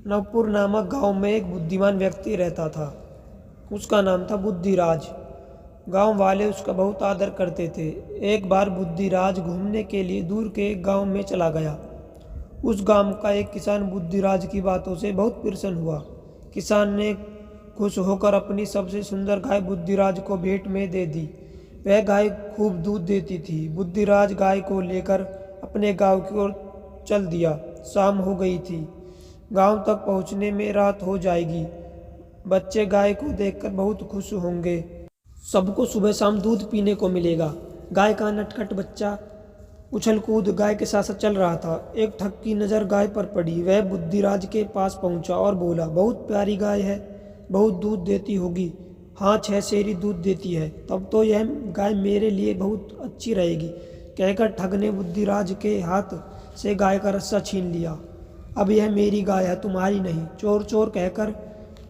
नवपुर नामक गांव में एक बुद्धिमान व्यक्ति रहता था। उसका नाम था बुद्धिराज। गांव वाले उसका बहुत आदर करते थे। एक बार बुद्धिराज घूमने के लिए दूर के एक गांव में चला गया। उस गांव का एक किसान बुद्धिराज की बातों से बहुत प्रसन्न हुआ। किसान ने खुश होकर अपनी सबसे सुंदर गाय बुद्धिराज को भेंट में दे दी। वह गाय खूब दूध देती थी। बुद्धिराज गाय को लेकर अपने गांव की ओर चल दिया। शाम हो गई थी। गांव तक पहुंचने में रात हो जाएगी। बच्चे गाय को देखकर बहुत खुश होंगे। सबको सुबह शाम दूध पीने को मिलेगा। गाय का नटखट बच्चा उछल कूद गाय के साथ साथ चल रहा था। एक ठग की नज़र गाय पर पड़ी। वह बुद्धिराज के पास पहुंचा और बोला, बहुत प्यारी गाय है, बहुत दूध देती होगी। हाँ, 6 सेरी दूध देती है। तब तो यह गाय मेरे लिए बहुत अच्छी रहेगी, कहकर ठग ने बुद्धिराज के हाथ से गाय का रस्सा छीन लिया। अब यह मेरी गाय है, तुम्हारी नहीं। चोर चोर कहकर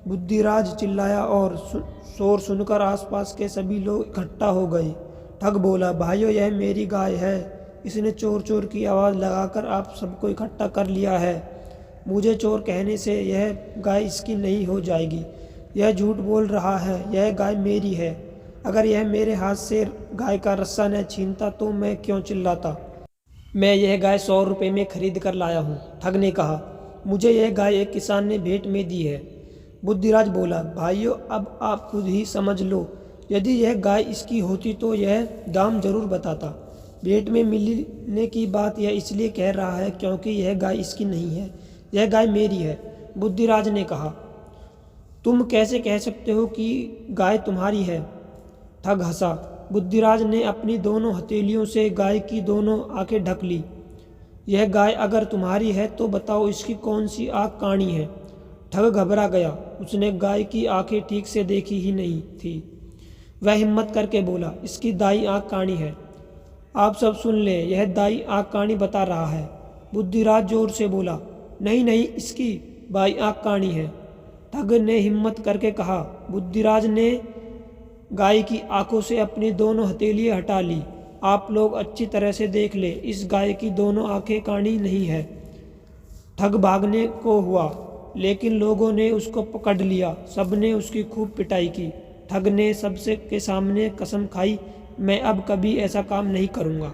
बुद्धिराज चिल्लाया और शोर सुनकर आसपास के सभी लोग इकट्ठा हो गए। ठग बोला, भाइयों, यह मेरी गाय है। इसने चोर चोर की आवाज़ लगाकर आप सबको इकट्ठा कर लिया है। मुझे चोर कहने से यह गाय इसकी नहीं हो जाएगी। यह झूठ बोल रहा है। यह गाय मेरी है। अगर यह मेरे हाथ से गाय का रस्सा न छीनता तो मैं क्यों चिल्लाता। मैं यह गाय 100 रुपये में खरीद कर लाया हूँ। ठग ने कहा, मुझे यह गाय एक किसान ने भेंट में दी है। बुद्धिराज बोला, भाइयों, अब आप खुद ही समझ लो। यदि यह गाय इसकी होती तो यह दाम जरूर बताता। भेंट में मिलने की बात यह इसलिए कह रहा है क्योंकि यह गाय इसकी नहीं है। यह गाय मेरी है। बुद्धिराज ने कहा, तुम कैसे कह सकते हो कि गाय तुम्हारी है। ठग हंसा। बुद्धिराज ने अपनी दोनों हथेलियों से गाय की दोनों आंखें ढक ली। यह गाय अगर तुम्हारी है तो बताओ इसकी कौन सी आंख काणी है। ठग घबरा गया। उसने गाय की आंखें ठीक से देखी ही नहीं थी। वह हिम्मत करके बोला, इसकी दाई आंख काणी है। आप सब सुन ले, यह दाई आंख काणी बता रहा है। बुद्धिराज जोर से बोला, नहीं नहीं, इसकी बाई आंख काणी है। ठग ने हिम्मत करके कहा। बुद्धिराज ने गाय की आंखों से अपनी दोनों हथेलियां हटा ली। आप लोग अच्छी तरह से देख ले, इस गाय की दोनों आंखें काणी नहीं है। ठग भागने को हुआ, लेकिन लोगों ने उसको पकड़ लिया। सबने उसकी खूब पिटाई की। ठग ने सबसे के सामने कसम खाई, मैं अब कभी ऐसा काम नहीं करूँगा।